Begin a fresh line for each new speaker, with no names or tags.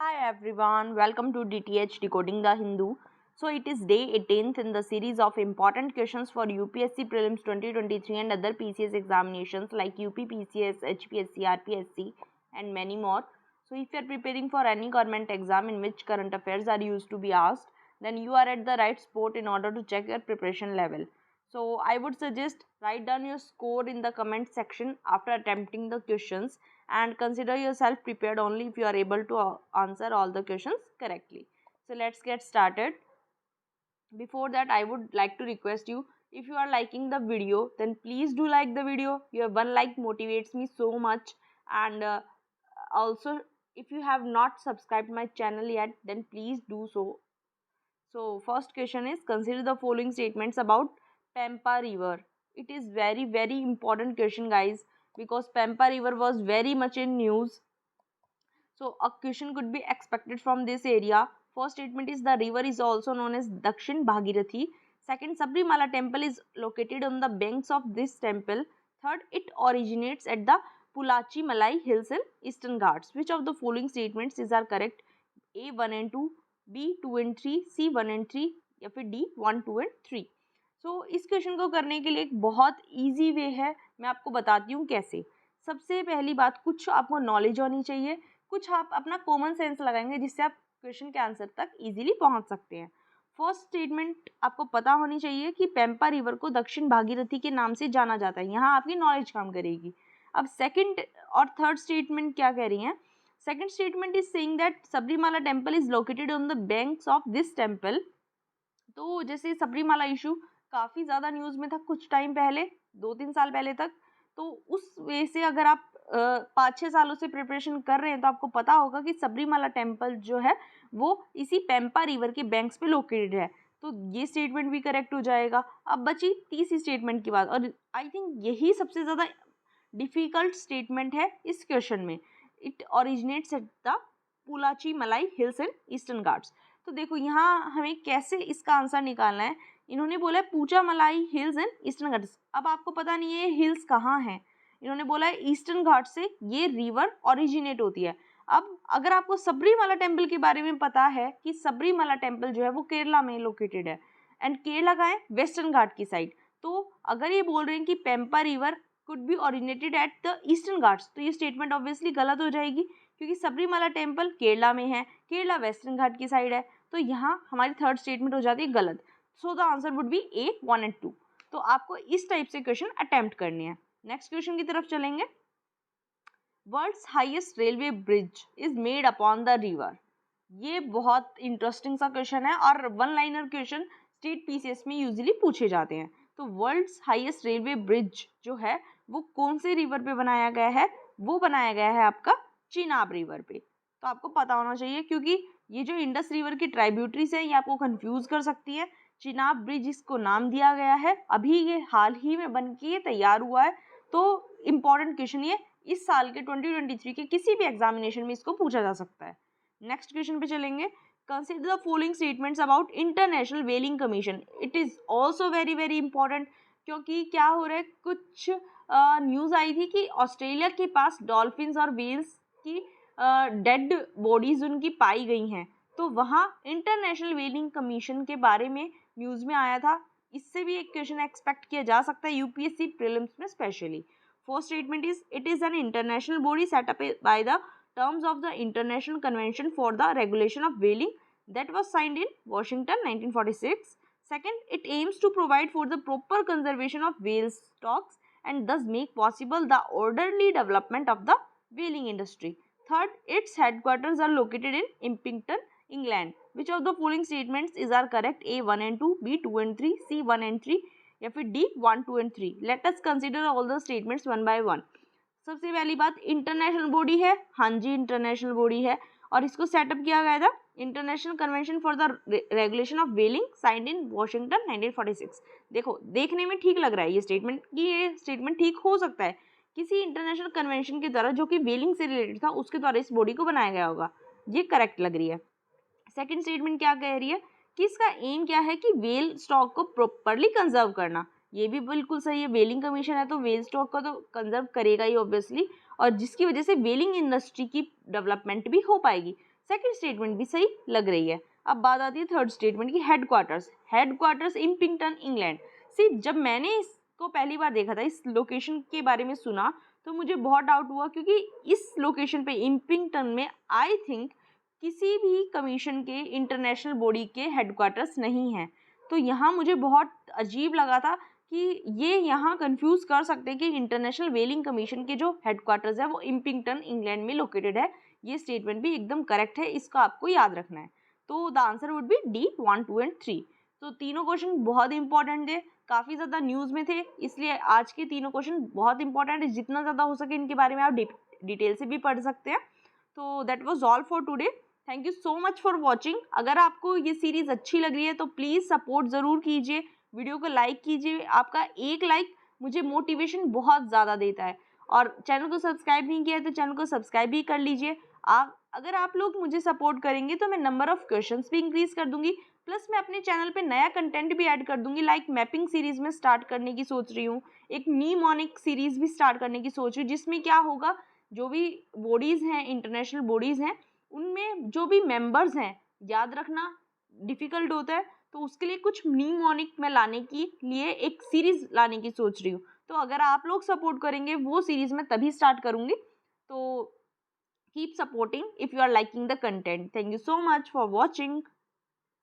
Hi everyone, welcome to DTH Decoding the Hindu. So it is day 18th in the series of important questions for UPSC Prelims 2023 and other PCS examinations like UP PCS, HPSC, RPSC and many more. So if you are preparing for any government exam in which current affairs are used to be asked, then you are at the right spot in order to check your preparation level. So I would suggest write down your score in the comment section after attempting the questions and consider yourself prepared only if you are able to answer all the questions correctly. So let's get started. Before that, I would like to request you, if you are liking the video, then please do like the video. Your one like motivates me so much. And also, if you have not subscribed my channel yet, then please do so. So first question is, consider the following statements about Pampa River. It is very important question, guys, because Pampa River was very much in news. So a question could be expected from this area. First statement is, the river is also known as Dakshin Bhagirathi. Second, Sabrimala temple is located on the banks of this temple. Third, it originates at the Pulachi Malai hills in Eastern Ghats. Which of the following statements is are correct? A 1 and 2, B 2 and 3, C 1 and 3 या फिर D 1 2 and 3. सो इस question को करने के लिए एक बहुत easy way है, मैं आपको बताती हूँ कैसे. सबसे पहली बात, कुछ आपको नॉलेज होनी चाहिए, कुछ आप अपना कॉमन सेंस लगाएंगे जिससे आप क्वेश्चन के आंसर तक इजीली पहुंच सकते हैं. फर्स्ट स्टेटमेंट आपको पता होनी चाहिए कि पेम्पा रिवर को दक्षिण भागीरथी के नाम से जाना जाता है. यहाँ आपकी नॉलेज काम करेगी. अब सेकंड और थर्ड स्टेटमेंट क्या कह रही हैं? Second statement is saying that Sabarimala temple is located on the banks of this temple. तो जैसे सबरीमाला इशू काफ़ी ज़्यादा न्यूज़ में था कुछ टाइम पहले, 2-3 साल पहले तक. तो उस वे से अगर आप 5-6 सालों से प्रिपरेशन कर रहे हैं तो आपको पता होगा कि सबरीमाला टेम्पल जो है वो इसी पेम्पा रिवर के बैंक्स पे लोकेटेड है. तो ये स्टेटमेंट भी करेक्ट हो जाएगा. अब बची तीसरी स्टेटमेंट की बात, और आई थिंक यही सबसे ज़्यादा डिफ़िकल्ट स्टेटमेंट है इस क्वेश्चन में. इट ओरिजिनेट्स एट द पुलाची मलाई हिल्स इन ईस्टर्न घाट्स. तो देखो यहाँ हमें कैसे इसका आंसर निकालना है. इन्होंने बोला है पूचा मलाई हिल्स इन ईस्टर्न घाट्स. अब आपको पता नहीं है ये हिल्स कहाँ हैं. इन्होंने बोला है ईस्टर्न घाट से ये रिवर ओरिजिनेट होती है. अब अगर आपको सबरीमाला टेम्पल के बारे में पता है कि सबरीमाला टेम्पल जो है वो केरला में लोकेटेड है, एंड केरला का है वेस्टर्न घाट की साइड. तो अगर ये बोल रहे हैं कि Pempa river could be originated at the eastern Ghats, तो ये स्टेटमेंट ऑब्वियसली गलत हो जाएगी क्योंकि सबरीमाला टेम्पल केरला में है, केरला वेस्टर्न घाट की साइड है. तो यहाँ हमारी थर्ड स्टेटमेंट हो जाती है गलत. So the answer would be A 1 and 2. तो आपको इस टाइप से क्वेश्चन अटेम्प्ट करने हैं. नेक्स्ट क्वेश्चन की तरफ चलेंगे. World's highest railway bridge is made upon the river. ये बहुत इंटरेस्टिंग सा क्वेश्चन है और one liner question state PCS में यूजुअली पूछे जाते हैं. तो वर्ल्ड्स हाईएस्ट रेलवे ब्रिज जो है वो कौन से रिवर पे बनाया गया है? वो बनाया गया है आपका चिनाब रिवर पे. तो आपको पता होना चाहिए क्योंकि ये जो इंडस रिवर की ट्राइब्यूटरीज है ये आपको कंफ्यूज कर सकती है. चिनाब ब्रिज इसको नाम दिया गया है, अभी ये हाल ही में बन के तैयार हुआ है. तो इम्पॉर्टेंट क्वेश्चन ये इस साल के 2023 के किसी भी एग्जामिनेशन में इसको पूछा जा सकता है. नेक्स्ट क्वेश्चन पे चलेंगे. Consider the following statements about international व्हेलिंग commission. It is also very important क्योंकि क्या हो रहा है, कुछ न्यूज़ आई थी कि ऑस्ट्रेलिया के पास डॉल्फिन्स और व्हेल्स की डेड बॉडीज उनकी पाई गई हैं. तो वहाँ इंटरनेशनल व्हेलिंग कमीशन के बारे में न्यूज़ में आया था. इससे भी एक क्वेश्चन एक्सपेक्ट किया जा सकता है यूपीएससी प्रीलिम्स में specially. First statement is, it is an international body set up by the terms of the International Convention for the Regulation of Whaling that was signed in Washington 1946. Second, it aims to provide for the proper conservation of whale stocks and thus make possible the orderly development of the whaling industry. Third, its headquarters are located in Impington, England. Which of the following statements is are correct? A 1 and 2, B 2 and 3, C 1 and 3 या फिर D 1 2 and 3. Let us consider all the statements one by one. सबसे पहली बात, international body है. हाँ जी, international body है और इसको सेटअप किया गया था international convention for the regulation of व्हेलिंग signed in Washington 1946. देखो देखने में ठीक लग रहा है ये स्टेटमेंट कि ये स्टेटमेंट ठीक हो सकता है. किसी इंटरनेशनल कन्वेंशन के द्वारा जो कि व्हेलिंग से रिलेटेड था उसके द्वारा इस बॉडी को बनाया गया होगा. ये करेक्ट लग रही है. सेकेंड स्टेटमेंट क्या कह रही है कि इसका एम क्या है कि व्हेल स्टॉक को प्रॉपरली कंजर्व करना. ये भी बिल्कुल सही है. व्हेलिंग कमीशन है तो व्हेल स्टॉक को तो कंजर्व करेगा ही ऑब्वियसली, और जिसकी वजह से व्हेलिंग इंडस्ट्री की डेवलपमेंट भी हो पाएगी. सेकंड स्टेटमेंट भी सही लग रही है। अब बात आती है थर्ड स्टेटमेंट की, हेडक्वार्टर्स इम्पिंगटन इंग्लैंड। सिर्फ जब मैंने इसको पहली बार देखा था, इस लोकेशन के बारे में सुना, तो मुझे बहुत डाउट हुआ, क्योंकि इस लोकेशन पे इम्पिंगटन में आई थिंक किसी भी कमीशन के इंटरनेशनल बॉडी के हेडक्वार्टर्स नहीं हैं। तो यहाँ मुझे बहुत अजीब लगा था कि ये यहाँ कंफ्यूज कर सकते हैं कि इंटरनेशनल व्हेलिंग कमीशन के जो हेडक्वार्टर्स है वो इम्पिंगटन इंग्लैंड में लोकेटेड है। ये स्टेटमेंट भी एकदम करेक्ट है, इसका आपको याद रखना है। तो the answer would be D 1, 2 and 3। तो तीनों क्वेश्चन बहुत इंपॉर्टेंट थे, काफ़ी ज़्यादा न्यूज़ में थे, इसलिए आज के तीनों क्वेश्चन बहुत इंपॉर्टेंट है। जितना ज़्यादा हो सके इनके बारे में आप डिटेल से भी पढ़ सकते हैं। तो that was all for today. Thank you so much for watching. अगर आपको ये सीरीज़ अच्छी लग रही है तो प्लीज़ सपोर्ट ज़रूर कीजिए, वीडियो को लाइक कीजिए। आपका एक लाइक मुझे मोटिवेशन बहुत ज़्यादा देता है। और चैनल को सब्सक्राइब नहीं किया है तो चैनल को सब्सक्राइब भी कर लीजिए। अगर आप लोग मुझे सपोर्ट करेंगे तो मैं नंबर ऑफ़ क्वेश्चंस भी इंक्रीज़ कर दूँगी, प्लस मैं अपने चैनल पे नया कंटेंट भी ऐड कर दूँगी। लाइक मैपिंग सीरीज़ में स्टार्ट करने की सोच रही हूँ, एक नीमोनिक सीरीज़ भी स्टार्ट करने की सोच रही हूँ, जिसमें क्या होगा, जो भी बॉडीज़ हैं, इंटरनेशनल बॉडीज़ हैं, उनमें जो भी मेंबर्स हैं, याद रखना डिफ़िकल्ट होता है, तो उसके लिए कुछ न्यूमोनिक मैं लाने के लिए एक सीरीज़ लाने की सोच रही हूँ। तो अगर आप लोग सपोर्ट करेंगे, वो सीरीज़ मैं तभी स्टार्ट करूँगी। तो keep supporting if you are liking the content. Thank you so much for watching.